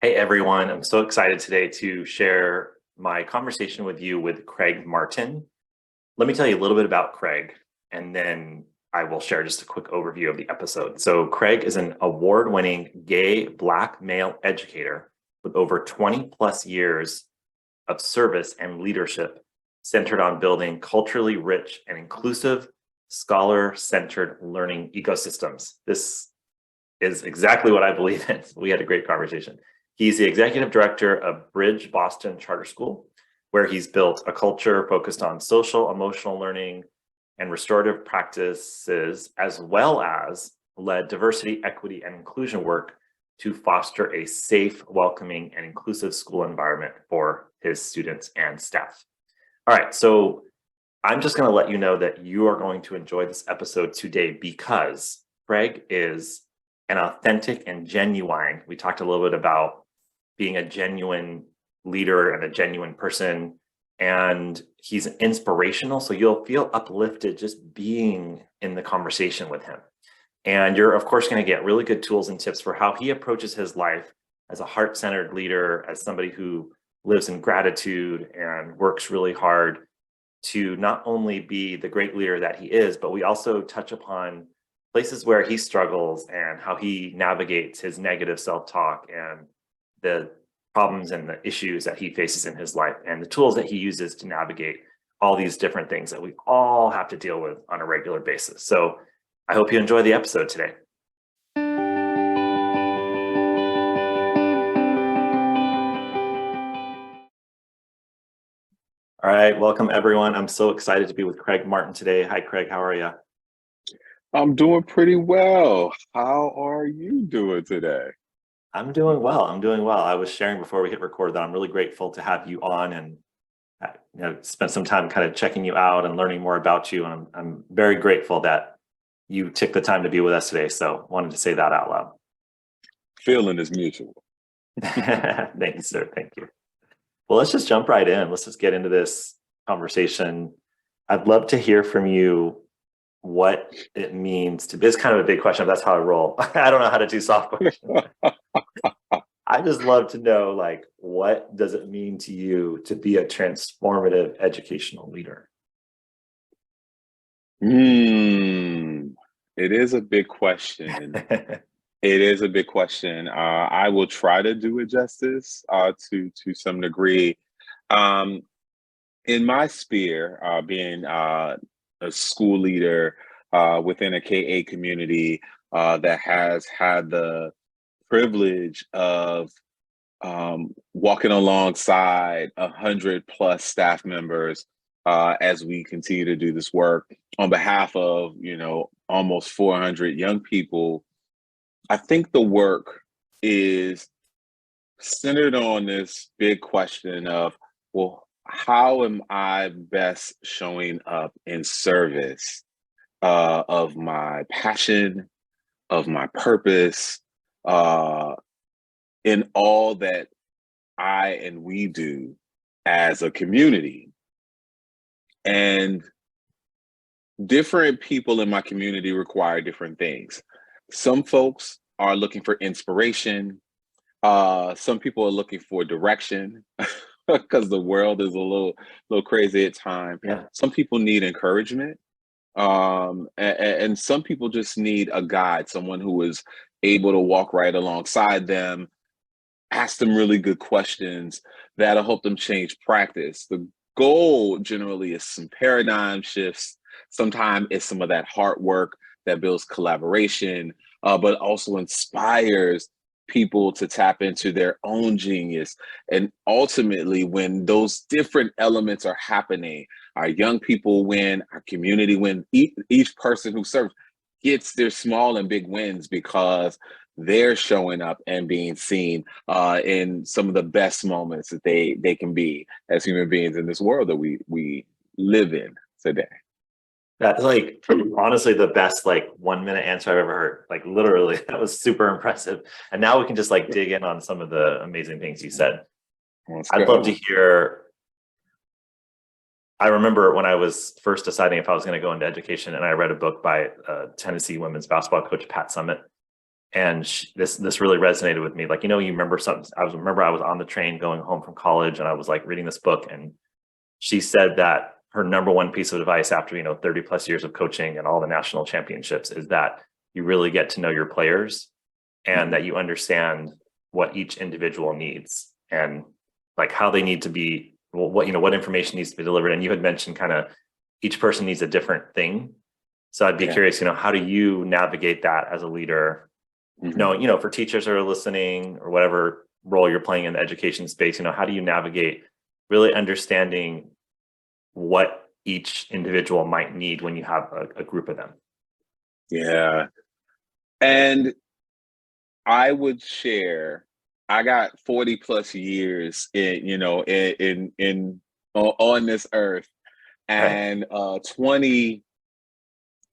Hey everyone, I'm so excited today to share my conversation with you with Craig Martin. Let me tell you a little bit about Craig, and then I will share just a quick overview of the episode. So Craig is an award-winning gay Black male educator with over 20 plus years of service and leadership centered on building culturally rich and inclusive, scholar-centered learning ecosystems. This is exactly what I believe in. We had a great conversation. He's the executive director of Bridge Boston Charter School, where he's built a culture focused on social, emotional learning and restorative practices, as well as led diversity, equity, and inclusion work to foster a safe, welcoming, and inclusive school environment for his students and staff. All right, so I'm just going to let you know that you are going to enjoy this episode today because Craig is an authentic and genuine. We talked a little bit about being a genuine leader and a genuine person, and he's inspirational. So you'll feel uplifted just being in the conversation with him. And you're, of course, going to get really good tools and tips for how he approaches his life as a heart-centered leader, as somebody who lives in gratitude and works really hard to not only be the great leader that he is, but we also touch upon places where he struggles and how he navigates his negative self-talk and the problems and the issues that he faces in his life and the tools that he uses to navigate all these different things that we all have to deal with on a regular basis. So I hope you enjoy the episode today. All right, welcome everyone. I'm so excited to be with Craig Martin today. Hi, Craig, how are you? I'm doing pretty well. How are you doing today? I'm doing well. I'm doing well. I was sharing before we hit record that I'm really grateful to have you on and spent some time kind of checking you out and learning more about you. And I'm very grateful that you took the time to be with us today. So wanted to say that out loud. Feeling is mutual. Thank you, sir. Thank you. Well, let's just jump right in. Let's just get into this conversation. I'd love to hear from you what it means to, this is kind of a big question, but that's how I roll. I don't know how to do soft questions. I just love to know, like, what does it mean to you to be a transformative educational leader? It is a big question. It is a big question. I will try to do it justice to some degree. Um, in my sphere, being a school leader within a K-8 community that has had the privilege of walking alongside 100+ staff members as we continue to do this work on behalf of, almost 400 young people. I think the work is centered on this big question of, well, how am I best showing up in service of my passion, of my purpose, in all that I and we do as a community. And different people in my community require different things. Some folks are looking for inspiration. Some people are looking for direction because the world is a little crazy at times. Yeah. Some people need encouragement. And some people just need a guide, someone who is able to walk right alongside them, ask them really good questions that'll help them change practice. The goal generally is some paradigm shifts. Sometimes it's some of that hard work that builds collaboration, but also inspires people to tap into their own genius. And ultimately, when those different elements are happening, our young people win, our community win, each person who serves gets their small and big wins because they're showing up and being seen in some of the best moments that they can be as human beings in this world that we live in today. That's like honestly the best 1 minute answer I've ever heard. Like literally, that was super impressive. And now we can just dig in on some of the amazing things you said. I'd love to hear. I remember when I was first deciding if I was going to go into education, and I read a book by Tennessee women's basketball coach Pat Summitt, And this really resonated with me. Like, you remember something. I was on the train going home from college, and I was like reading this book, and she said that her number one piece of advice after 30 plus years of coaching and all the national championships is that you really get to know your players, and that you understand what each individual needs, and like how they need to be, what information needs to be delivered. And you had mentioned kind of each person needs a different thing. So I'd be curious, how do you navigate that as a leader? For teachers that are listening, or whatever role you're playing in the education space, how do you navigate really understanding what each individual might need when you have a group of them? Yeah. And I would share, I got 40 plus years on this earth, Right. and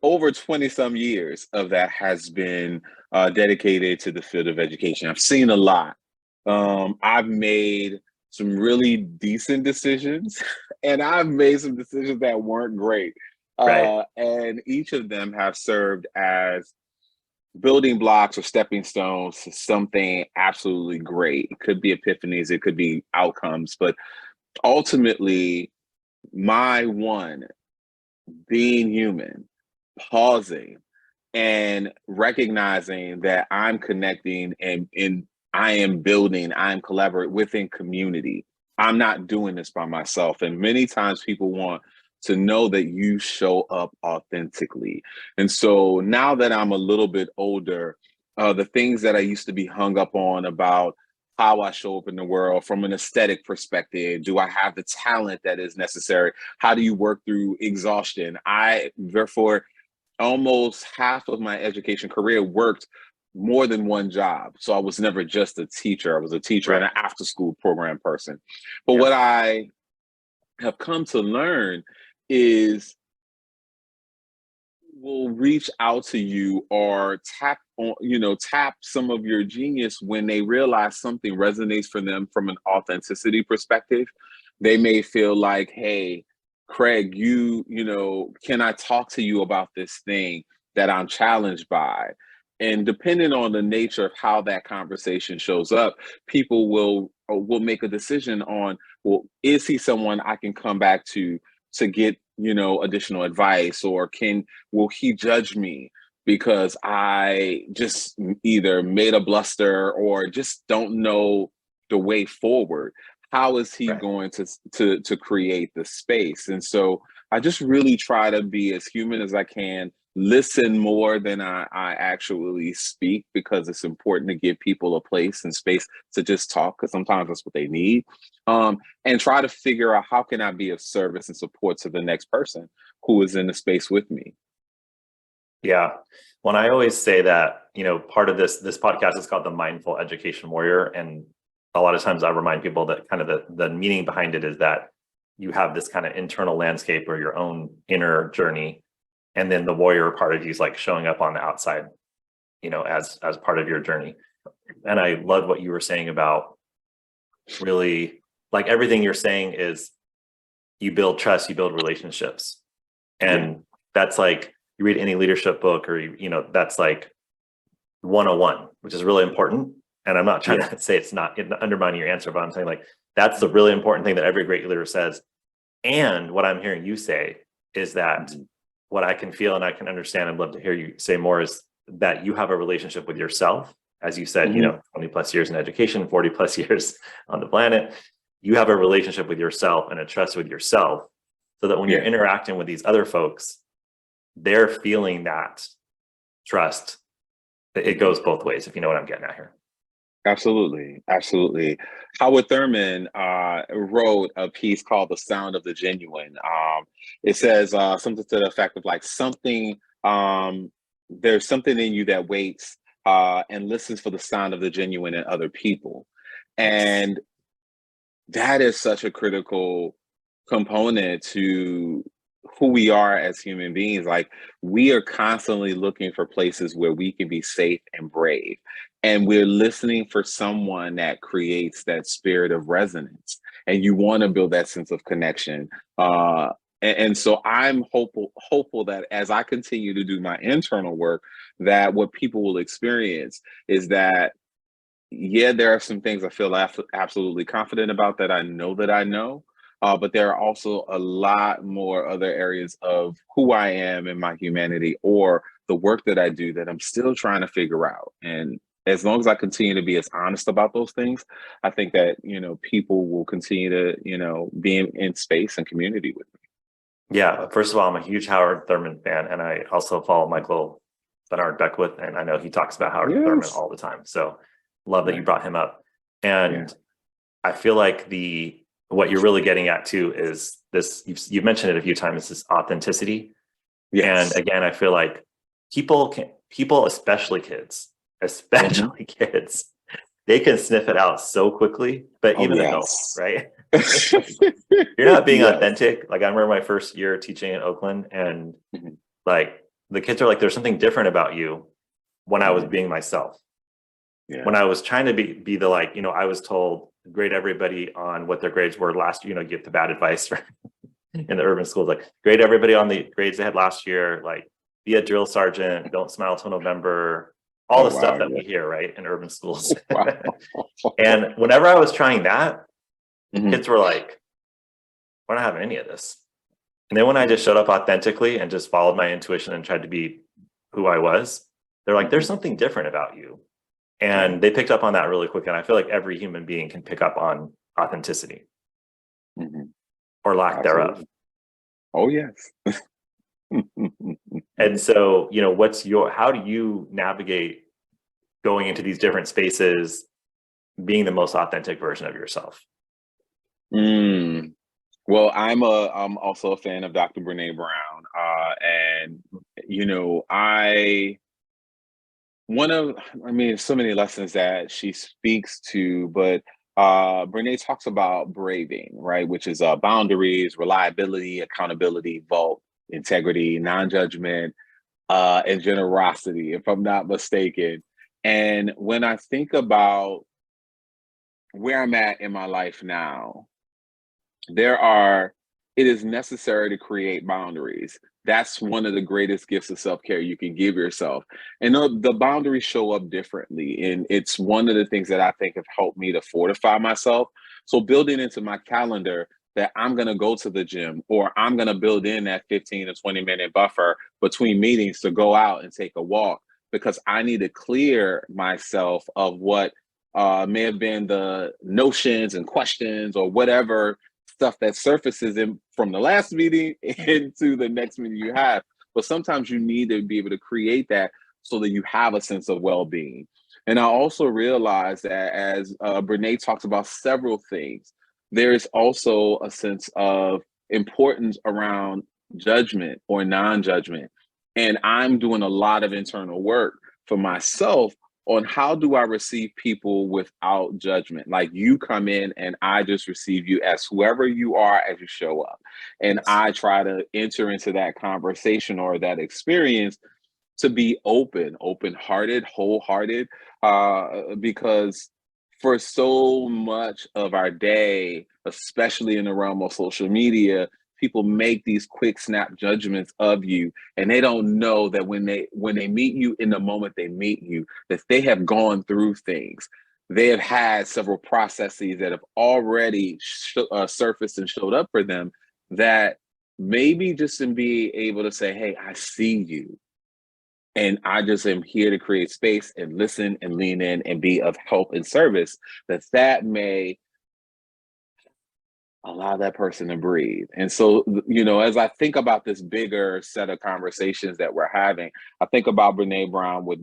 over 20 some years of that has been dedicated to the field of education. I've seen a lot. I've made some really decent decisions, and I've made some decisions that weren't great. Right. And each of them have served as building blocks or stepping stones to something absolutely great. It could be epiphanies, it could be outcomes, but ultimately, my one, being human, pausing and recognizing that I'm connecting and I am building, I am collaborating within community. I'm not doing this by myself. And many times people want to know that you show up authentically. And so now that I'm a little bit older, the things that I used to be hung up on about how I show up in the world from an aesthetic perspective, do I have the talent that is necessary? How do you work through exhaustion? I, therefore, almost half of my education career worked more than one job. So I was never just a teacher. I was a teacher and Right. an after school program person. But Yep. what I have come to learn is will reach out to you or tap some of your genius when they realize something resonates for them from an authenticity perspective. They may feel like, hey, Craig, can I talk to you about this thing that I'm challenged by? And depending on the nature of how that conversation shows up, people will make a decision on, well, is he someone I can come back to get additional advice, or will he judge me because I just either made a bluster or just don't know the way forward? How is he Right. going to create the space? And so I just really try to be as human as I can, listen more than I actually speak, because it's important to give people a place and space to just talk, because sometimes that's what they need. And try to figure out how can I be of service and support to the next person who is in the space with me. Yeah. When I always say that, part of this podcast is called the Mindful Education Warrior. And a lot of times I remind people that kind of the meaning behind it is that you have this kind of internal landscape or your own inner journey. And then the warrior part of you is like showing up on the outside, as part of your journey. And I love what you were saying about really, like, everything you're saying is you build trust, you build relationships. Yeah. And that's like, you read any leadership book, or that's like 101, which is really important. And I'm not trying to say it's not undermining your answer, but I'm saying, like, that's the really important thing that every great leader says. And what I'm hearing you say is that what I can feel and I can understand, I'd love to hear you say more, is that you have a relationship with yourself. As you said, 20 plus years in education, 40 plus years on the planet. You have a relationship with yourself and a trust with yourself, so that when you're interacting with these other folks, they're feeling that trust. It goes both ways, if you know what I'm getting at here. Absolutely. Absolutely. Howard Thurman wrote a piece called The Sound of the Genuine. It says something to the effect of like there's something in you that waits and listens for the sound of the genuine in other people. And that is such a critical component to who we are as human beings. Like, we are constantly looking for places where we can be safe and brave. And we're listening for someone that creates that spirit of resonance. And you want to build that sense of connection. And so I'm hopeful that as I continue to do my internal work, that what people will experience is that, yeah, there are some things I feel absolutely confident about that I know. But there are also a lot more other areas of who I am and my humanity or the work that I do that I'm still trying to figure out. And as long as I continue to be as honest about those things, I think that, people will continue to, be in space and community with me. Yeah, first of all, I'm a huge Howard Thurman fan, and I also follow Michael Bernard Beckwith, and I know he talks about Howard Thurman Yes. all the time. So love that you Right. brought him up. Yeah. And I feel like what you're really getting at too is this. You've mentioned it a few times. This authenticity, and Yes. again, I feel like people, especially kids, Mhm. especially kids, they can sniff it out so quickly. But Oh, even adults, yes. right? You're not being Yes. authentic. Like I remember my first year teaching in Oakland, and Mhm. like the kids are like, "There's something different about you." When I was Mhm. being myself, Yeah. when I was trying to be the like, I was told grade everybody on what their grades were last year. Get the bad advice in the urban schools, like grade everybody on the grades they had last year. Like be a drill sergeant, don't smile till November. All Oh, the stuff wow. that Yeah. we hear right in urban schools. Wow. And whenever I was trying that, Mhm. kids were like, "We're not having any of this." And then when I just showed up authentically and just followed my intuition and tried to be who I was, they're like, "There's Mhm. something different about you." Yeah. And they picked up on that really quick. And I feel like every human being can pick up on authenticity Mhm. or lack thereof. Absolutely. Oh, yes. And so, how do you navigate going into these different spaces, being the most authentic version of yourself? Mm. Well, I'm also a fan of Dr. Brene Brown, and I one of I mean, so many lessons that she speaks to, but Brene talks about braving, right? Which is boundaries, reliability, accountability, vault, integrity, non-judgment, and generosity, if I'm not mistaken. And when I think about where I'm at in my life now, there are it is necessary to create boundaries. That's one of the greatest gifts of self-care you can give yourself. And the boundaries show up differently. And it's one of the things that I think have helped me to fortify myself. So building into my calendar that I'm going to go to the gym, or I'm going to build in that 15 to 20-minute buffer between meetings to go out and take a walk, because I need to clear myself of what may have been the notions and questions or whatever stuff that surfaces in from the last meeting into the next meeting you have. But sometimes you need to be able to create that so that you have a sense of well-being. And I also realize that as Brene talks about several things, there is also a sense of importance around judgment or non-judgment. And I'm doing a lot of internal work for myself on how do I receive people without judgment. Like, you come in and I just receive you as whoever you are as you show up. And Yes. I try to enter into that conversation or that experience to be open-hearted, wholehearted, because for so much of our day, especially in the realm of social media, people make these quick snap judgments of you, and they don't know that when they meet you in the moment they meet you, that they have gone through things. They have had several processes that have already surfaced and showed up for them, that maybe just in being able to say, "Hey, I see you, and I just am here to create space and listen and lean in and be of help and service," that may allow that person to breathe. And so, as I think about this bigger set of conversations that we're having, I think about Brene Brown with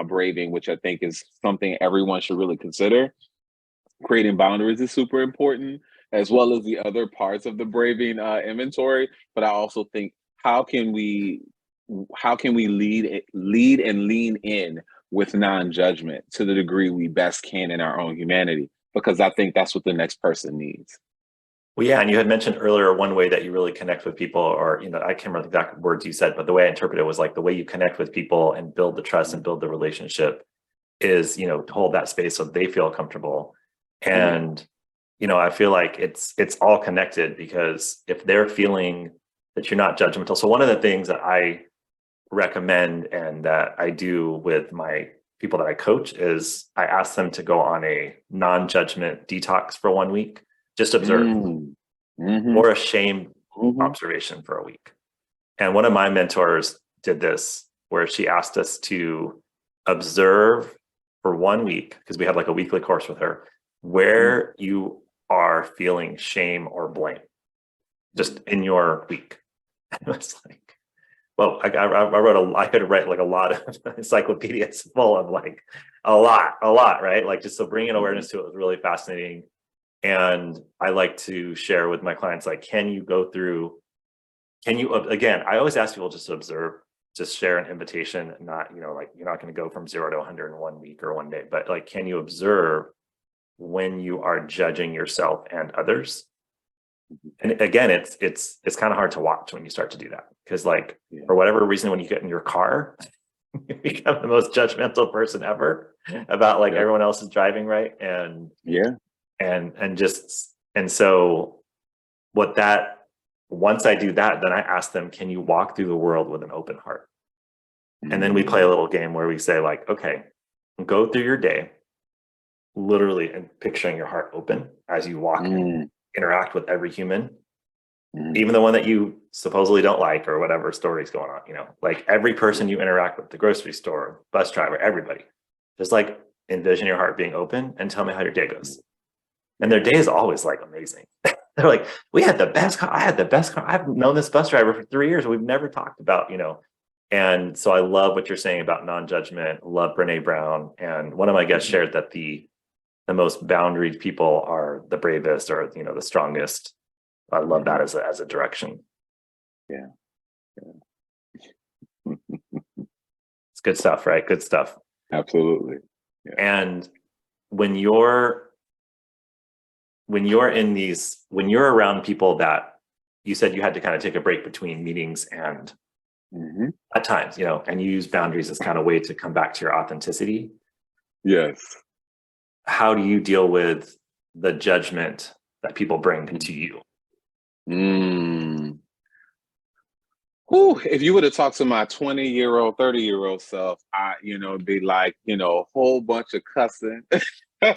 braving, which I think is something everyone should really consider. Creating boundaries is super important, as well as the other parts of the braving inventory. But I also think, how can we lead and lean in with non-judgment to the degree we best can in our own humanity, because I think that's what the next person needs. Well, yeah, and you had mentioned earlier one way that you really connect with people, or I can't remember the exact words you said, but the way I interpret it was like the way you connect with people and build the trust and build the relationship is, to hold that space so they feel comfortable. Yeah. And, I feel like it's all connected, because if they're feeling that you're not judgmental. So one of the things that I recommend and that I do with my people that I coach is I ask them to go on a non-judgment detox for 1 week, just observe, or a shame observation for a week. And one of my mentors did this where she asked us to observe for 1 week, because we had like a weekly course with her, where you are feeling shame or blame just in your week. And it was like, well, I could write like a lot of encyclopedias full of like a lot, right? Like just so bringing awareness to it was really fascinating. And I like to share with my clients, like, can you, again, I always ask people just to observe, just share an invitation, not, like you're not going to go from 0 to 100 in 1 week or 1 day, but like, can you observe when you are judging yourself and others? And again, it's kind of hard to watch when you start to do that, because like, for whatever reason, when you get in your car, you become the most judgmental person ever about like everyone else is driving right. And so once I do that, then I ask them, can you walk through the world with an open heart? And then we play a little game where we say like, okay, go through your day, literally, and picturing your heart open as you walk and interact with every human, even the one that you supposedly don't like or whatever story's going on, like every person you interact with, the grocery store, bus driver, everybody, just like envision your heart being open and tell me how your day goes. And their day is always like amazing. They're like, I had the best car. I've known this bus driver for 3 years. We've never talked about, And so I love what you're saying about non-judgment. Love Brene Brown. And one of my guests shared that the most boundaried people are the bravest, or, the strongest. I love that as a direction. Yeah. It's good stuff, right? Good stuff. Absolutely. Yeah. And when you're around people that you said you had to kind of take a break between meetings and at times, and you use boundaries as kind of a way to come back to your authenticity. Yes. How do you deal with the judgment that people bring to you? If you would have talked to my 20-year-old, 30-year-old self, it'd be like, a whole bunch of cussing. I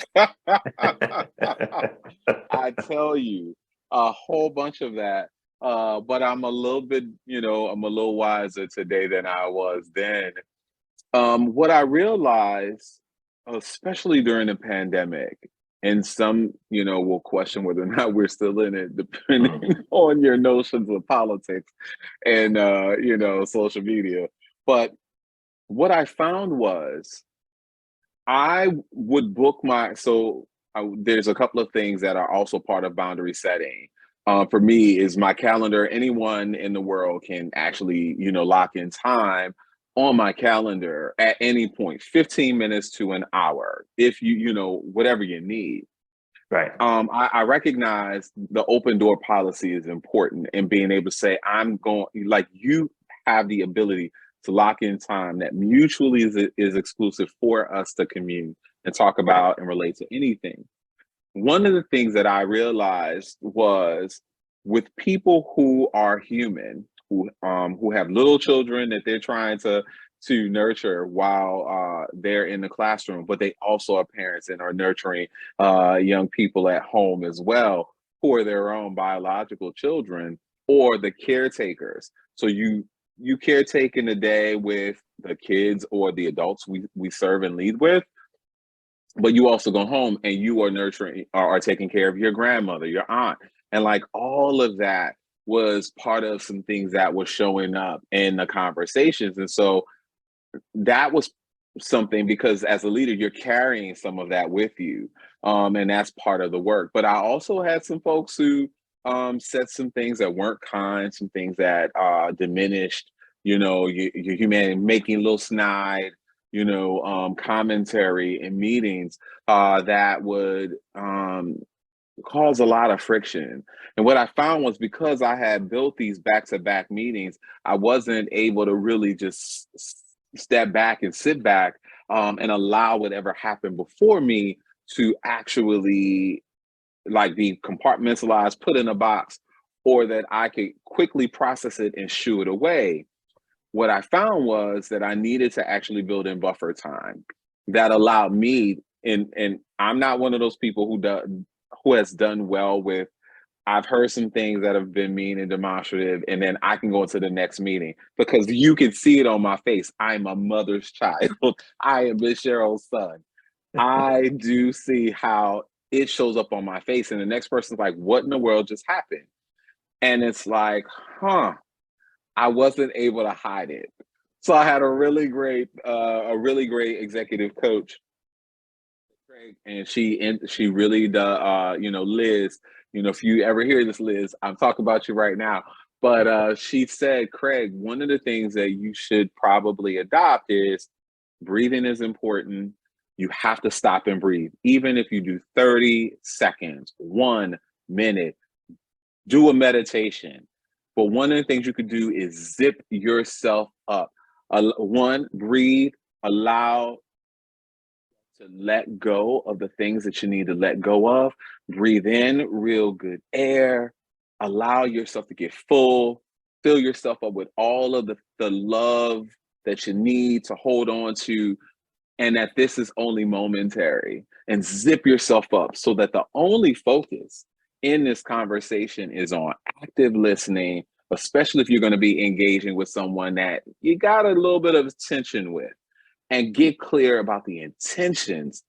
tell you, a whole bunch of that. But I'm a little bit, I'm a little wiser today than I was then. What I realized, especially during the pandemic, and some, will question whether or not we're still in it, depending on your notions of politics and, social media. But what I found was I would book there's a couple of things that are also part of boundary setting. For me is my calendar. Anyone in the world can actually, lock in time on my calendar at any point, 15 minutes to an hour, if whatever you need. Right. I recognize the open door policy is important, and being able to say, you have the ability to lock in time that mutually is exclusive for us to commune and talk about and relate to anything. One of the things that I realized was with people who are human, who have little children that they're trying to nurture while they're in the classroom, but they also are parents and are nurturing young people at home as well for their own biological children, or the caretakers. So you caretake in the day with the kids or the adults we serve and lead with, but you also go home and you are nurturing or are taking care of your grandmother, your aunt. And like all of that was part of some things that were showing up in the conversations. And so that was something, because as a leader, you're carrying some of that with you. And that's part of the work. But I also had some folks who said some things that weren't kind, some things that diminished, your humanity, making little snide, commentary in meetings that would cause a lot of friction. And what I found was, because I had built these back-to-back meetings, I wasn't able to really just step back and sit back and allow whatever happened before me to actually be compartmentalized, put in a box, or that I could quickly process it and shoo it away. what I found was that I needed to actually build in buffer time that allowed me, and I'm not one of those people who has done well with, I've heard some things that have been mean and demonstrative, and then I can go into the next meeting because you can see it on my face. I'm a mother's child. I am Miss Cheryl's son. I do see how it shows up on my face, and the next person's like, "What in the world just happened?" And it's like, huh, I wasn't able to hide it. So I had a really great executive coach, Craig, and she really, Liz. If you ever hear this, Liz, I'm talking about you right now. But she said, Craig, one of the things that you should probably adopt is breathing is important. You have to stop and breathe, even if you do 30 seconds, 1 minute, do a meditation. But one of the things you could do is zip yourself up. One, breathe, allow to let go of the things that you need to let go of. Breathe in real good air. Allow yourself to get full. Fill yourself up with all of the love that you need to hold on to, and that this is only momentary. And zip yourself up so that the only focus in this conversation is on active listening, especially if you're going to be engaging with someone that you got a little bit of tension with, and get clear about the intentions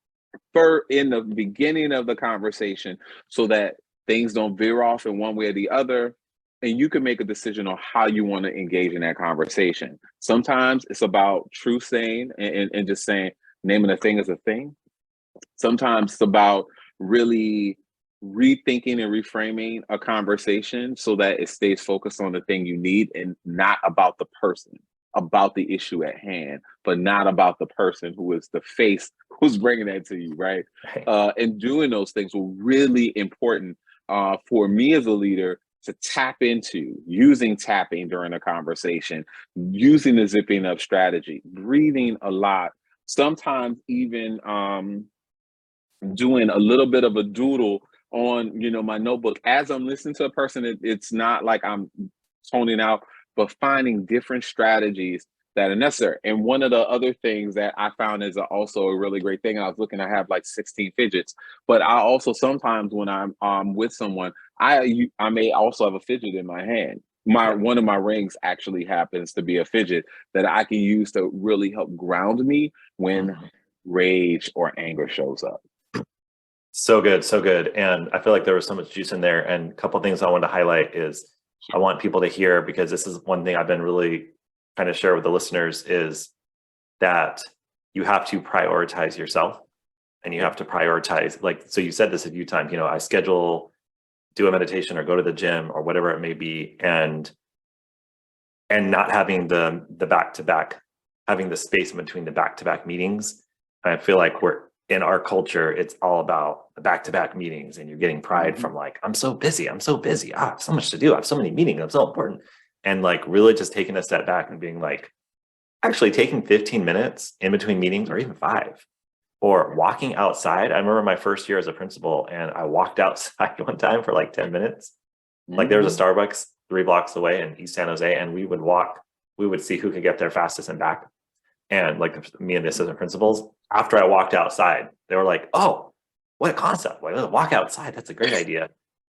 in the beginning of the conversation so that things don't veer off in one way or the other. And you can make a decision on how you want to engage in that conversation. Sometimes it's about truth saying and just saying, naming a thing as a thing. Sometimes it's about really rethinking and reframing a conversation so that it stays focused on the thing you need and not about the person, about the issue at hand, but not about the person who is the face who's bringing that to you, right? And doing those things were really important for me as a leader to tap into, using tapping during a conversation, using the zipping up strategy, breathing a lot, sometimes even doing a little bit of a doodle on my notebook as I'm listening to a person. It's not like I'm toning out, but finding different strategies that are necessary. And one of the other things that I found is also a really great thing, I was looking, I have like 16 fidgets, but I also sometimes when I'm with someone, I may also have a fidget in my hand. One of my rings actually happens to be a fidget that I can use to really help ground me when rage or anger shows up. So good, so good. And I feel like there was so much juice in there. And a couple of things I wanted to highlight is I want people to hear, because this is one thing I've been really trying to share with the listeners, is that you have to prioritize yourself, and you have to prioritize, like, so you said this a few times, I do a meditation or go to the gym or whatever it may be, and not having the back-to-back, having the space in between the back-to-back meetings. I feel like in our culture, it's all about the back-to-back meetings, and you're getting pride from like, I'm so busy. I have so much to do. I have so many meetings. I'm so important. And like really just taking a step back and being like, actually taking 15 minutes in between meetings, or even 5, or walking outside. I remember my first year as a principal, and I walked outside one time for like 10 minutes. Like there was a Starbucks 3 blocks away in East San Jose, and we would see who could get there fastest and back. And like me and the assistant principals, after I walked outside, they were like, oh, what a concept. Like, walk outside. That's a great idea.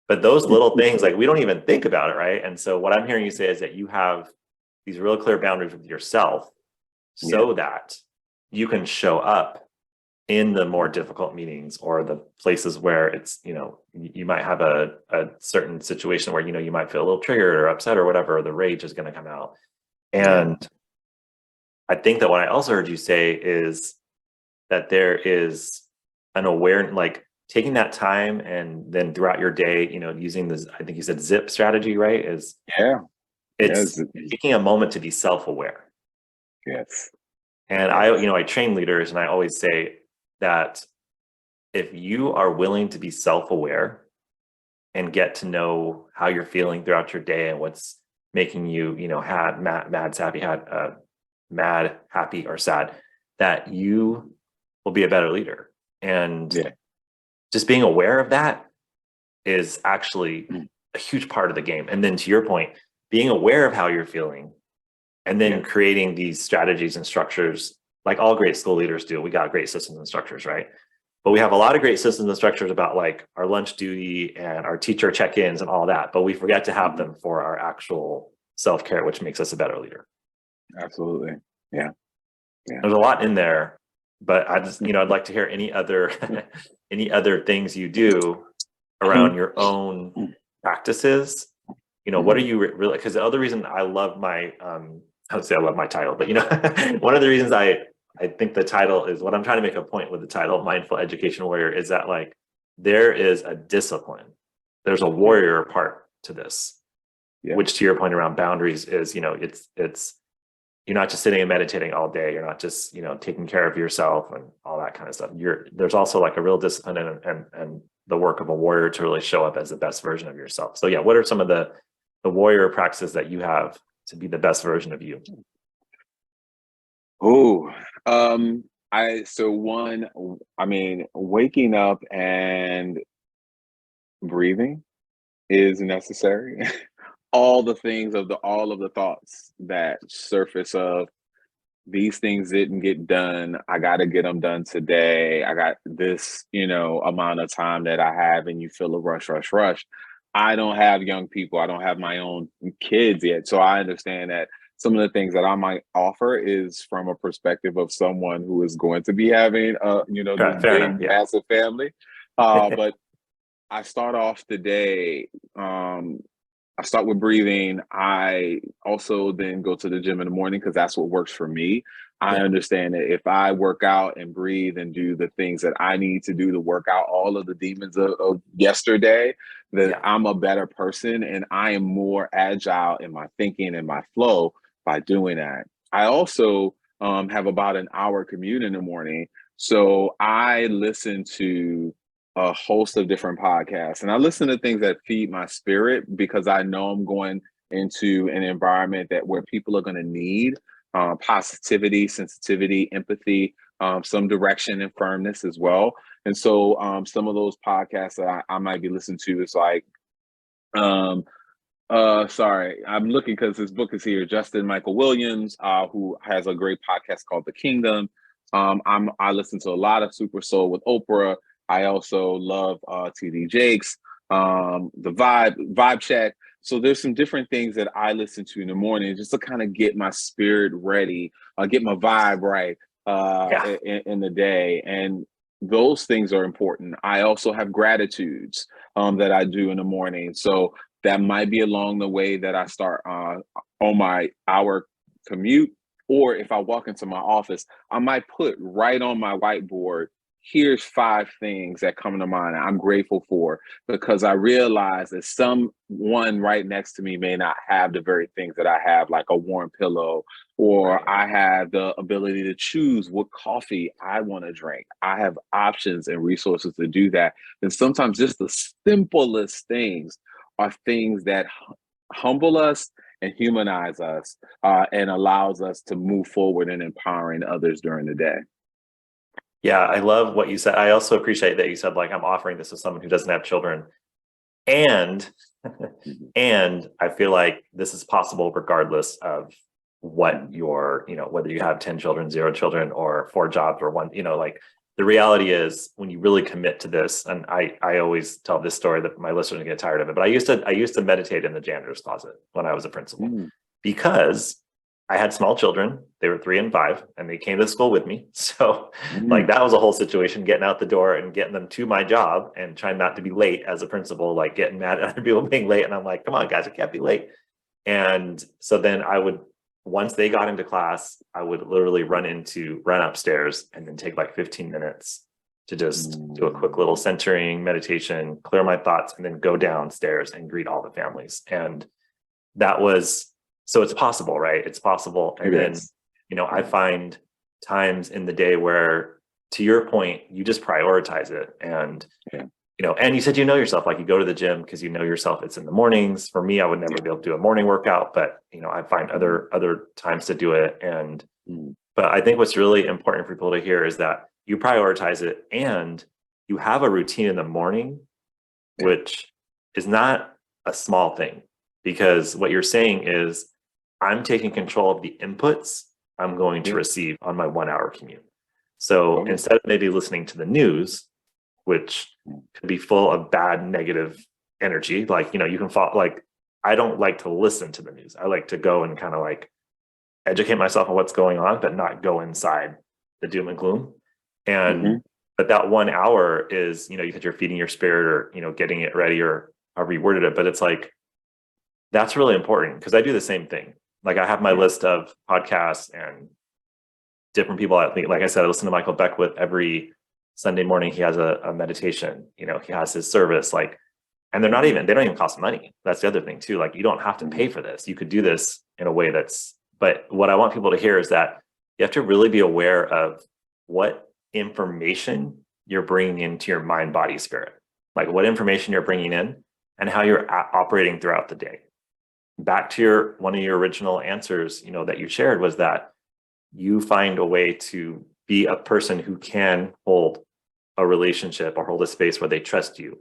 But those little things, like we don't even think about it, right? And so what I'm hearing you say is that you have these real clear boundaries with yourself so that you can show up in the more difficult meetings, or the places where it's, you might have a certain situation where, you might feel a little triggered or upset or whatever, or the rage is going to come out. And I think that what I also heard you say is that there is an awareness, like taking that time and then throughout your day, using this, I think you said zip strategy, right? It's taking a moment to be self-aware. Yes. And I train leaders, and I always say that if you are willing to be self-aware and get to know how you're feeling throughout your day and what's making you, mad, happy, or sad, that you will be a better leader. And just being aware of that is actually a huge part of the game. And then to your point, being aware of how you're feeling and then creating these strategies and structures like all great school leaders do. We got great systems and structures, right? But we have a lot of great systems and structures about like our lunch duty and our teacher check-ins and all that, but we forget to have them for our actual self-care, which makes us a better leader. Absolutely. Yeah. There's a lot in there, but I just, I'd like to hear any other any other things you do around your own practices. What are you really, because the other reason I love my I would say I love my title, but one of the reasons I think the title is what I'm trying to make a point with the title, Mindful Education Warrior, is that like there is a discipline. There's a warrior part to this, which to your point around boundaries is, it's you're not just sitting and meditating all day. You're not just, taking care of yourself and all that kind of stuff. There's also like a real discipline and the work of a warrior to really show up as the best version of yourself. So yeah, what are some of the warrior practices that you have to be the best version of you? Waking up and breathing is necessary. All of the thoughts that surface of these things didn't get done. I got to get them done today. I got this, amount of time that I have, and you feel a rush. I don't have young people. I don't have my own kids yet. So I understand that some of the things that I might offer is from a perspective of someone who is going to be having, this big, massive family. But I start off the day, I start with breathing. I also then go to the gym in the morning because that's what works for me. I understand that if I work out and breathe and do the things that I need to do to work out all of the demons of yesterday, that I'm a better person and I am more agile in my thinking and my flow by doing that. I also have about an hour commute in the morning. So I listen to a host of different podcasts, and I listen to things that feed my spirit because I know I'm going into an environment where people are going to need positivity, sensitivity, empathy, some direction and firmness as well. And so some of those podcasts that I might be listening to is like, sorry, I'm looking because his book is here. Justin Michael Williams, who has a great podcast called The Kingdom. I listen to a lot of Super Soul with Oprah. I also love TD Jakes, the Vibe Check. So there's some different things that I listen to in the morning just to kind of get my spirit ready, get my vibe right in the day. And those things are important. I also have gratitudes that I do in the morning. So that might be along the way that I start on my hour commute. Or if I walk into my office, I might put right on my whiteboard, here's 5 things that come to mind I'm grateful for, because I realize that someone right next to me may not have the very things that I have, like a warm pillow, or I have the ability to choose what coffee I want to drink. I have options and resources to do that. And sometimes just the simplest things are things that humble us and humanize us and allows us to move forward in empowering others during the day. Yeah, I love what you said. I also appreciate that you said, like, I'm offering this to someone who doesn't have children. And I feel like this is possible regardless of what your, whether you have 10 children, 0 children, or 4 jobs or 1, like the reality is when you really commit to this, and I always tell this story that my listeners get tired of it, but I used to meditate in the janitor's closet when I was a principal because I had small children. They were 3 and 5, and they came to school with me. So like that was a whole situation, getting out the door and getting them to my job and trying not to be late as a principal, like getting mad at other people being late. And I'm like, come on, guys, I can't be late. And so then once they got into class, I would literally run upstairs and then take like 15 minutes to just do a quick little centering meditation, clear my thoughts, and then go downstairs and greet all the families. And so it's possible, right? It's possible. And then, I find times in the day where, to your point, you just prioritize it. And, and you said, yourself, like you go to the gym because yourself, it's in the mornings. For me, I would never be able to do a morning workout, but, I find other times to do it. And, but I think what's really important for people to hear is that you prioritize it and you have a routine in the morning, which is not a small thing, because what you're saying is, I'm taking control of the inputs I'm going to Yeah. receive on my 1 hour commute. So Oh, yeah. instead of maybe listening to the news, which could be full of bad, negative energy, like, you can fall, like, I don't like to listen to the news. I like to go and kind of like educate myself on what's going on, but not go inside the doom and gloom. Mm-hmm. And, but that 1 hour is, you said you're feeding your spirit or, getting it ready or however you worded it, but it's like, that's really important because I do the same thing. Like I have my list of podcasts and different people. Like I said, I listen to Michael Beckwith every Sunday morning. He has a meditation, he has his service, like, and they don't even cost money. That's the other thing too. Like you don't have to pay for this. You could do this in a way but what I want people to hear is that you have to really be aware of what information you're bringing into your mind, body, spirit, like what information you're bringing in and how you're operating throughout the day. Back to one of your original answers, that you shared was that you find a way to be a person who can hold a relationship or hold a space where they trust you.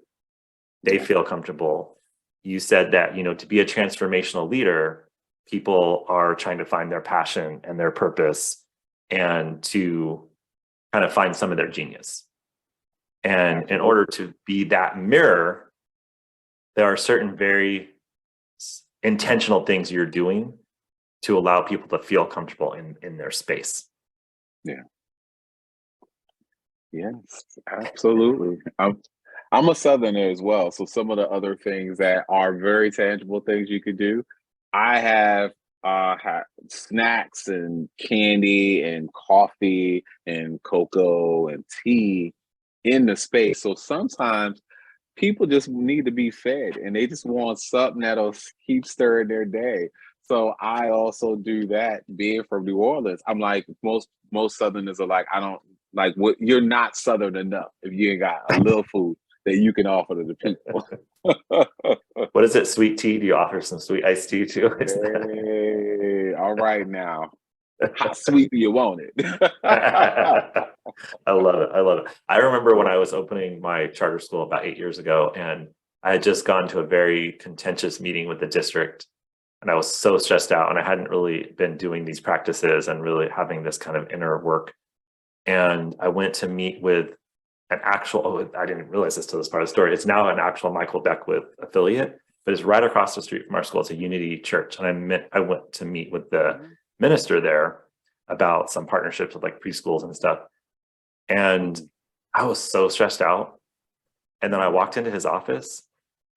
They feel comfortable. You said that, to be a transformational leader, people are trying to find their passion and their purpose and to kind of find some of their genius. And in order to be that mirror, there are certain very intentional things you're doing to allow people to feel comfortable in their space. Yeah. Yes, absolutely. I'm a Southerner as well. So some of the other things that are very tangible things you could do, I have snacks and candy and coffee and cocoa and tea in the space. So sometimes people just need to be fed and they just want something that'll keep stirring their day. So I also do that. Being from New Orleans, I'm like most Southerners are like, I don't like what you're not Southern enough if you ain't got a little food that you can offer to the people. What is it? Sweet tea? Do you offer some sweet iced tea too? Hey, all right now. How sweet do you want it? I love it. I love it. I remember when I was opening my charter school about 8 years ago, and I had just gone to a very contentious meeting with the district, and I was so stressed out, and I hadn't really been doing these practices and really having this kind of inner work. And I went to meet with an actual, I didn't realize this till this part of the story. It's now an actual Michael Beckwith affiliate, but it's right across the street from our school. It's a Unity church. And I went to meet with the minister there about some partnerships with like preschools and stuff. And I was so stressed out. And then I walked into his office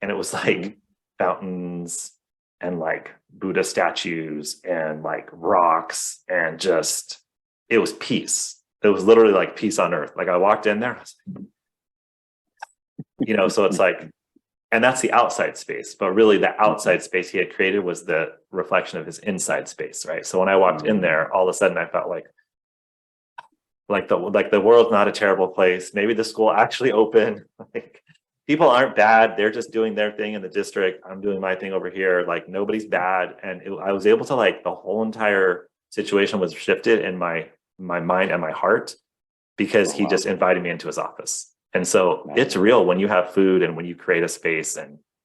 and it was like fountains and like Buddha statues and like rocks and just, it was peace. It was literally like peace on earth. Like I walked in there, I was like, so it's like, and that's the outside space, but really the outside space he had created was the reflection of his inside space, right? So when I walked in there, all of a sudden I felt like the world's not a terrible place. Maybe the school actually opened. Like people aren't bad. They're just doing their thing in the district. I'm doing my thing over here. Like nobody's bad. And I was able to like the whole entire situation was shifted in my mind and my heart because he just invited me into his office. And so it's real when you have food and when you create a space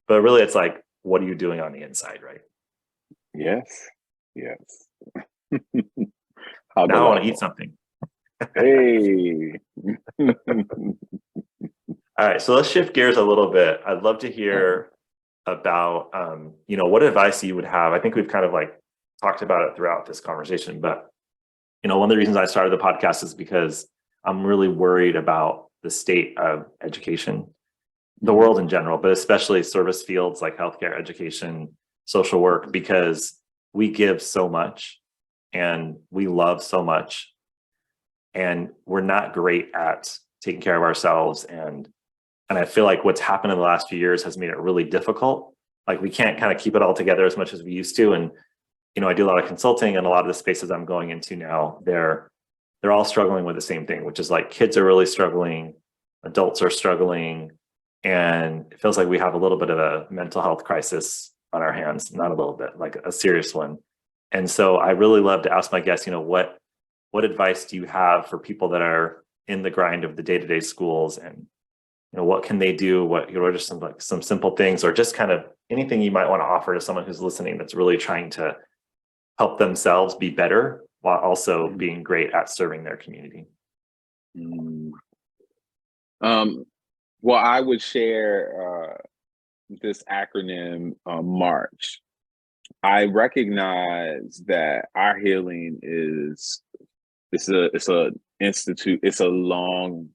but really it's like, what are you doing on the inside, right? Yes. Now I want to eat something. Hey. All right, so let's shift gears a little bit. I'd love to hear about, what advice you would have. I think we've kind of like talked about it throughout this conversation, but one of the reasons I started the podcast is because I'm really worried about the state of education, the world in general, but especially service fields like healthcare, education, social work, because we give so much and we love so much and we're not great at taking care of ourselves. And I feel like what's happened in the last few years has made it really difficult. Like we can't kind of keep it all together as much as we used to. And I do a lot of consulting, and a lot of the spaces I'm going into now, they're all struggling with the same thing, which is like kids are really struggling, adults are struggling, and it feels like we have a little bit of a mental health crisis on our hands, not a little bit, like a serious one. And so I really love to ask my guests, what advice do you have for people that are in the grind of the day-to-day schools, and what can they do? What are just some simple things, or just kind of anything you might want to offer to someone who's listening that's really trying to help themselves be better while also being great at serving their community? Well, I would share this acronym, MARCH. I recognize that our healing it's a institute, it's a long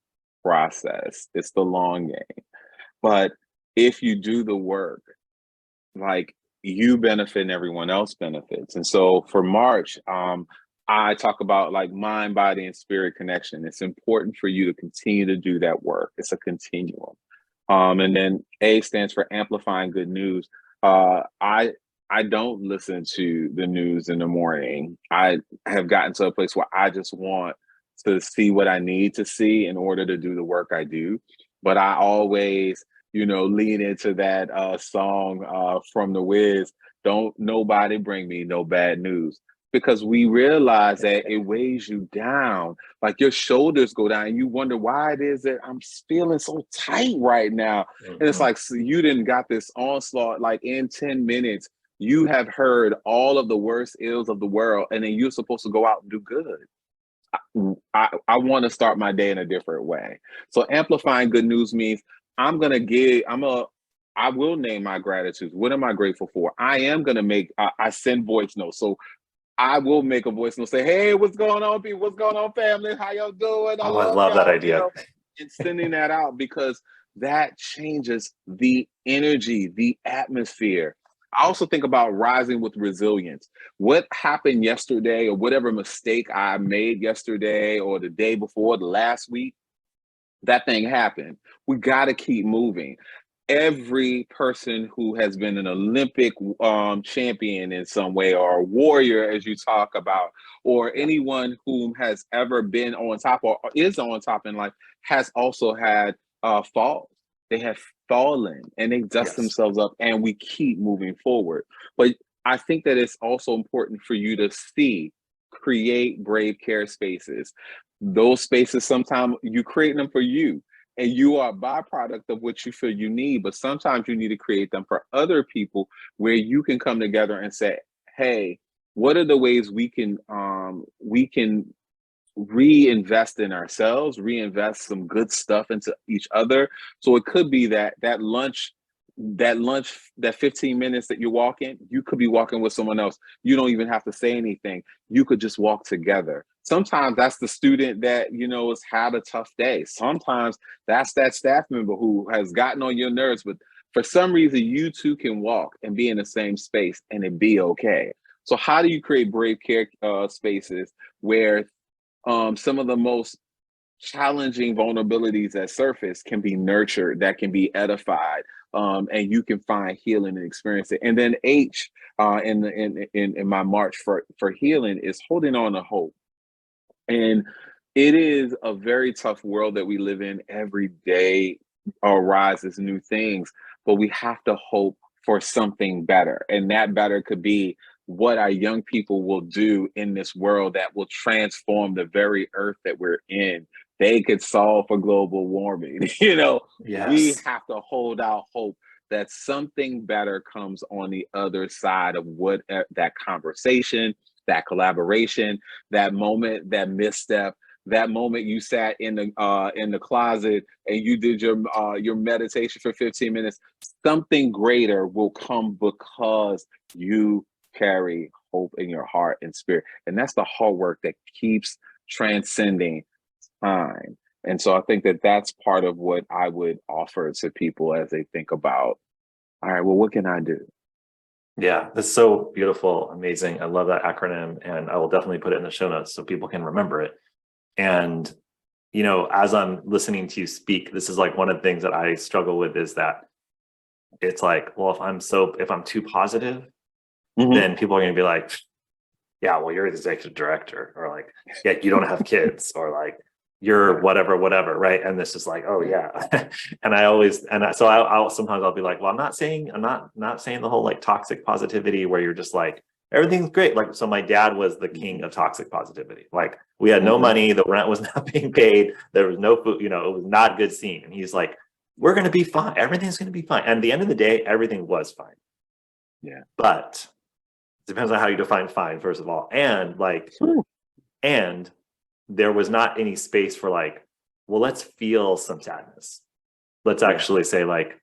process. It's the long game. But if you do the work, like, you benefit and everyone else benefits. And so for March, I talk about like mind, body, and spirit connection. It's important for you to continue to do that work. It's a continuum. And then A stands for amplifying good news. I don't listen to the news in the morning. I have gotten to a place where I just want to see what I need to see in order to do the work I do. But I always, lean into that song from The Wiz, "Don't nobody bring me no bad news." Because we realize that it weighs you down, like your shoulders go down, and you wonder why it is that I'm feeling so tight right now. And it's like, so you didn't got this onslaught, like in 10 minutes, you have heard all of the worst ills of the world, and then you're supposed to go out and do good. I want to start my day in a different way. So amplifying good news means I will name my gratitudes. What am I grateful for? I am going to I send voice notes. So I will make a voice note, say, "Hey, what's going on, people? What's going on, family? How y'all doing? I Oh, I love love that y'all," idea. and sending that out, because that changes the energy, the atmosphere. I also think about rising with resilience. What happened yesterday, or whatever mistake I made yesterday or the day before, the last week, that thing happened. We got to keep moving. Every person who has been an Olympic champion in some way, or a warrior, as you talk about, or anyone whom has ever been on top or is on top in life, has also had falls. They have fallen and they dust themselves up, and we keep moving forward. But I think that it's also important for you to create brave care spaces. Those spaces, sometimes you create them for you, and you are a byproduct of what you feel you need, but sometimes you need to create them for other people, where you can come together and say, "Hey, what are the ways we can reinvest in ourselves, reinvest some good stuff into each other?" So it could be that 15 minutes that you're walking, you could be walking with someone else. You don't even have to say anything. You could just walk together. Sometimes that's the student that, has had a tough day. Sometimes that's that staff member who has gotten on your nerves, but for some reason, you two can walk and be in the same space and it be okay. So how do you create brave care spaces where some of the most challenging vulnerabilities that surface can be nurtured, that can be edified, and you can find healing and experience it? And then H in my march for healing is holding on to hope. And it is a very tough world that we live in. Every day arises new things, but we have to hope for something better. And that better could be what our young people will do in this world that will transform the very earth that we're in. They could solve for global warming. We have to hold out hope that something better comes on the other side of what that conversation, that collaboration, that moment, that misstep, that moment you sat in the closet and you did your meditation for 15 minutes. Something greater will come because you carry hope in your heart and spirit. And that's the hard work that keeps transcending time. And so I think that that's part of what I would offer to people as they think about, all right, well, what can I do? Yeah, that's so beautiful. Amazing. I love that acronym, and I will definitely put it in the show notes so people can remember it. And, as I'm listening to you speak, this is like one of the things that I struggle with, is that it's like, well, if I'm too positive, then people are going to be like, "Yeah, well, you're the executive director," or like, "Yeah, you don't have kids," or like, "You're whatever, right?" And this is like, "Oh yeah." So I'll sometimes I'll be like, "Well, I'm not saying the whole like toxic positivity where you're just like, everything's great." Like, so my dad was the king of toxic positivity. Like, we had no money, the rent was not being paid, there was no food, it was not a good scene. And he's like, "We're going to be fine. Everything's going to be fine." And at the end of the day, everything was fine. Yeah. But Depends on how you define fine, first of all. And like, True. and there was not any space for like, well, let's feel some sadness. Let's Yeah. actually say like,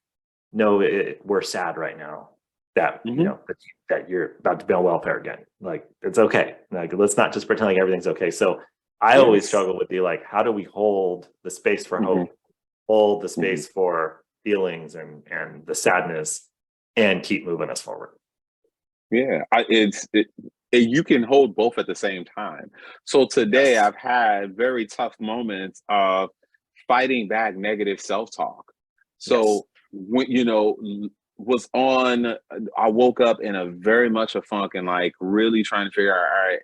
no, we're sad right now that, you Mhm. know, that you're about to be on welfare again. Like, it's okay. Like, let's not just pretend like everything's okay. So I always Yes. struggle with the like, how do we hold the space for Mhm. hope, hold the Mhm. space for feelings and the sadness, and keep moving us forward? Yeah, you can hold both at the same time. So today Yes. I've had very tough moments of fighting back negative self-talk. Yes. So when was on, I woke up in a very much a funk and like really trying to figure out, all right,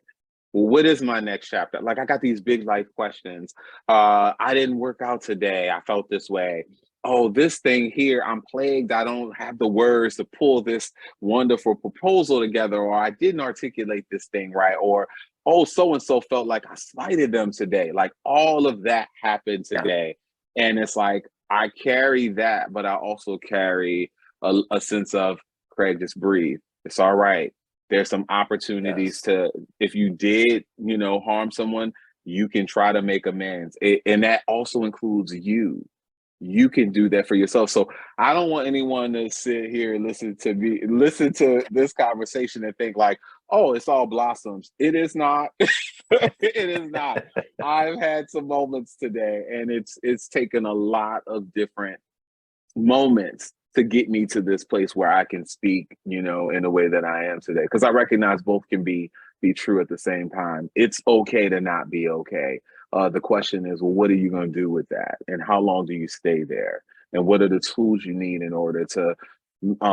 well, what is my next chapter? Like I got these big life questions. I didn't work out today. I felt this way. Oh, this thing here, I'm plagued. I don't have the words to pull this wonderful proposal together, or I didn't articulate this thing right, or oh, so and so felt like I slighted them today. Like all of that happened Yeah. today. And it's like I carry that, but I also carry a sense of Craig, just breathe. It's all right. There's some opportunities Yes. to, if you did, harm someone, you can try to make amends. And that also includes you. You can do that for yourself. So I don't want anyone to sit here and listen to this conversation and think like, oh, it's all blossoms. It is not. It is not. I've had some moments today, and it's taken a lot of different moments to get me to this place where I can speak, in a way that I am today. Because I recognize both can be true at the same time. It's okay to not be okay. The question is, well, what are you going to do with that, and how long do you stay there, and what are the tools you need in order to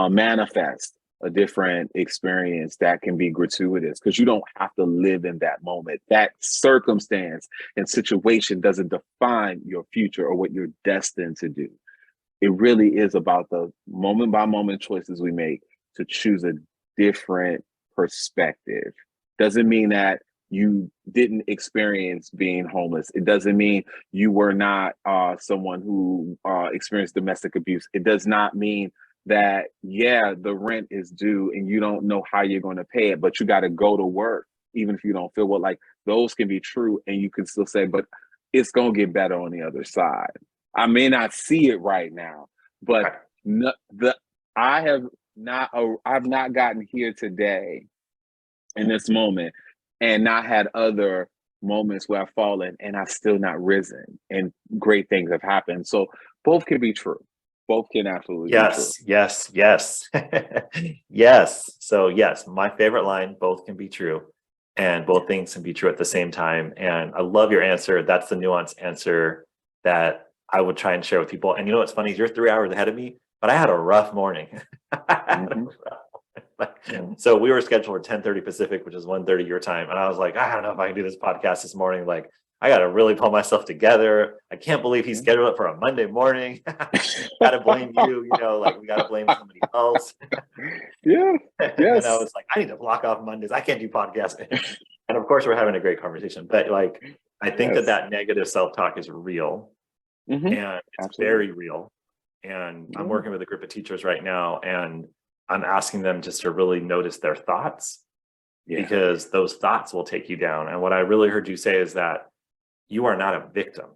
manifest a different experience that can be gratuitous? Because you don't have to live in that moment. That circumstance and situation doesn't define your future or what you're destined to do. It really is about the moment by moment choices we make to choose a different perspective. Doesn't mean that you didn't experience being homeless. It doesn't mean you were not someone who experienced domestic abuse. It does not mean that, yeah, the rent is due and you don't know how you're going to pay it, but you got to go to work, even if you don't feel well. Like those can be true, and you can still say, but it's going to get better on the other side. I may not see it right now, but Right. I have not I've not gotten here today in this moment and not had other moments where I've fallen and I've still not risen and great things have happened. So both can be true. Both can absolutely be true. Yes, yes, yes. Yes. So yes, my favorite line, both can be true, and both things can be true at the same time. And I love your answer. That's the nuanced answer that I would try and share with people. And you know what's funny? You're 3 hours ahead of me, but I had a rough morning. I had a Hmm. so we were scheduled for 10:30 Pacific, which is 1:30 your time. And I was like, I don't know if I can do this podcast this morning. Like, I got to really pull myself together. I can't believe he scheduled it for a Monday morning. Got to blame you, like we got to blame somebody else. Yeah. And I Yes. was like, I need to block off Mondays. I can't do podcasts. And of course, we're having a great conversation. But like, I think that Yes. negative self-talk is real, Hmm. and it's Absolutely. very real. And I'm Yeah. working with a group of teachers right now, and I'm asking them just to really notice their thoughts, Yeah. because those thoughts will take you down. And what I really heard you say is that you are not a victim.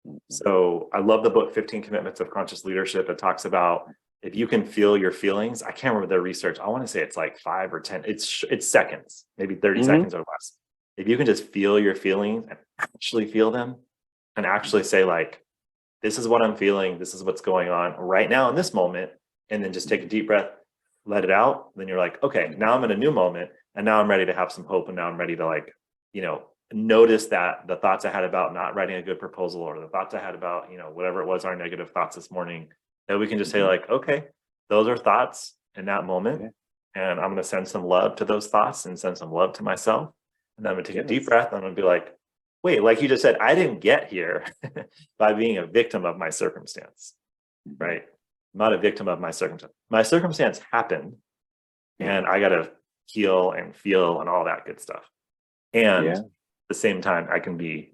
Mhm. So I love the book 15 Commitments of Conscious Leadership. It talks about if you can feel your feelings. I can't remember the research. I want to say it's like 5 or 10. It's seconds, maybe 30 Mhm. seconds or less. If you can just feel your feelings and actually feel them, and actually say like, this is what I'm feeling, this is what's going on right now in this moment, and then just take a deep breath, let it out, then you're like, okay, now I'm in a new moment, and now I'm ready to have some hope, and now I'm ready to like, notice that the thoughts I had about not writing a good proposal, or the thoughts I had about, whatever it was, our negative thoughts this morning, that we can just say Mhm. like, okay, those are thoughts in that moment, Yeah. and I'm going to send some love to those thoughts and send some love to myself. And then I'm going to take a deep Yes. breath, and I'm going to be like, wait, like you just said, I didn't get here by being a victim of my circumstance, Mhm. right? I'm not a victim of my circumstance. My circumstance happened, Yeah. and I got to heal and feel and all that good stuff. And Yeah. at the same time, I can be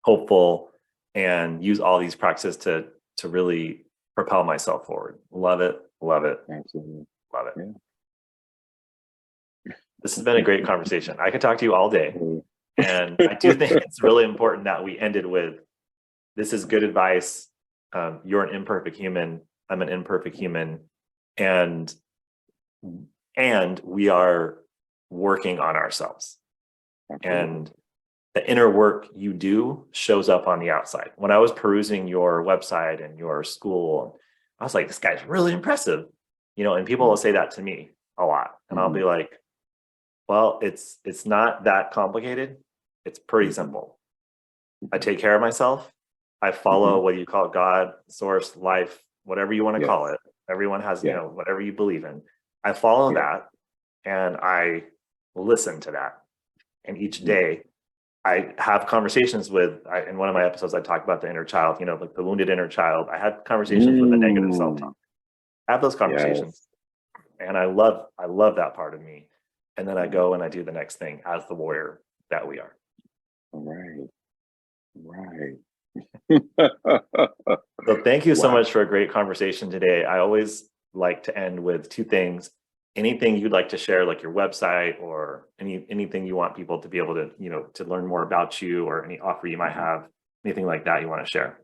hopeful and use all these practices to really propel myself forward. Love it, love it, Absolutely. love it. Yeah. This has been a great conversation. I could talk to you all day. Mm. And I do think it's really important that we ended with, this is good advice. You're an imperfect human. I'm an imperfect human. And we are working on ourselves. And the inner work you do shows up on the outside. When I was perusing your website and your school, I was like, this guy's really impressive, and people will say that to me a lot. And I'll be like, well, it's not that complicated. It's pretty simple. I take care of myself. I follow whether you call it God, source, life, whatever you want to call it. Everyone has, whatever you believe in. I follow that and I listen to that. And each day I have conversations with, in one of my episodes, I talked about the inner child, like the wounded inner child. I had conversations with the negative self-talk. I have those conversations. And I love that part of me. And then I go and I do the next thing as the warrior that we are. Right. So thank you so much for a great conversation today. I always like to end with two things. Anything you'd like to share, like your website or anything you want people to be able to, to learn more about you, or any offer you might have, anything like that you want to share?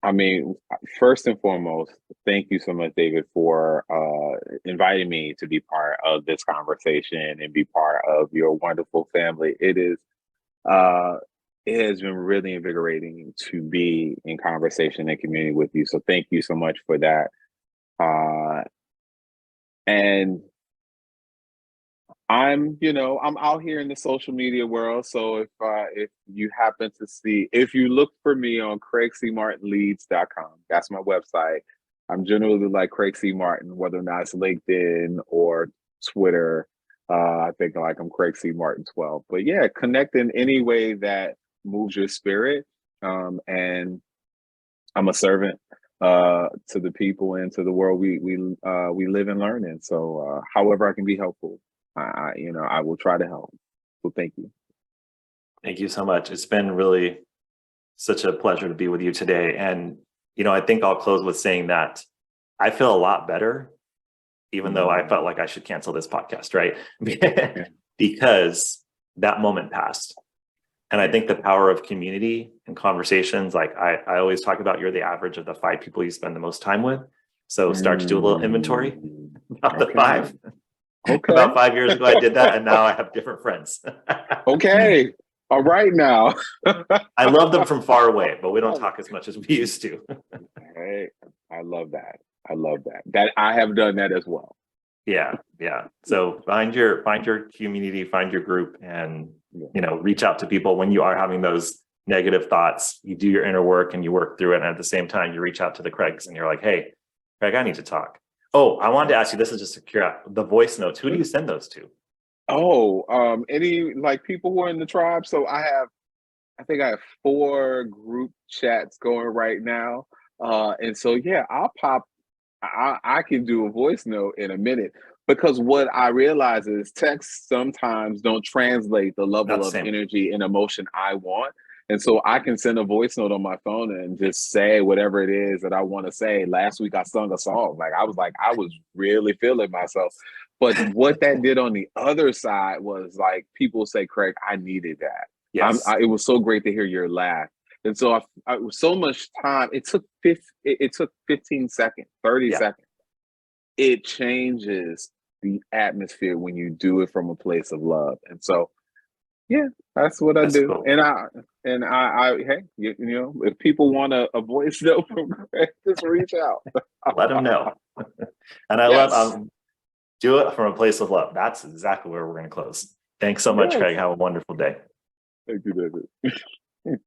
I mean, first and foremost, thank you so much, David, for inviting me to be part of this conversation and be part of your wonderful family. It has been really invigorating to be in conversation and community with you. So thank you so much for that. And I'm out here in the social media world. So if you happen to see, if you look for me on CraigCMartinLeads.com, that's my website. I'm generally like Craig C. Martin, whether or not it's LinkedIn or Twitter. I think I'm Craig C. Martin 12. But yeah, connect in any way that moves your spirit. And I'm a servant to the people and to the world we live and learn in. So however I can be helpful, I will try to help. So thank you. Thank you so much. It's been really such a pleasure to be with you today. And, I think I'll close with saying that I feel a lot better, even though I felt like I should cancel this podcast, right? Because that moment passed. And I think the power of community and conversations, like I always talk about, you're the average of the 5 people you spend the most time with. So start to do a little inventory about the 5. Okay. About 5 years ago, I did that, and now I have different friends. Okay. All right now. I love them from far away, but we don't talk as much as we used to. Hey, I love that. That I have done that as well. Yeah. So find your community, find your group, and reach out to people when you are having those negative thoughts. You do your inner work and you work through it, and at the same time, you reach out to the Craigs and you're like, "Hey, Craig, I need to talk." Oh, I wanted to ask you. This is just a curiosity. The voice notes. Who do you send those to? Oh, any people who are in the tribe. So I think I have 4 group chats going right now. And so, yeah, I can do a voice note in a minute, because what I realize is texts sometimes don't translate the level of energy and emotion I want. And so I can send a voice note on my phone and just say whatever it is that I want to say. Last week I sung a song. I was really feeling myself. But what that did on the other side was people say, Craig, I needed that. Yes. It was so great to hear your laugh. And so it was so much time. It took 15 seconds, 30 seconds. It changes the atmosphere when you do it from a place of love. And so, yeah, that's what I do. Cool. And I hey, if people want a voice note from Craig, just reach out. Let them know. And I love do it from a place of love. That's exactly where we're going to close. Thanks so much, Craig. Have a wonderful day. Thank you, David.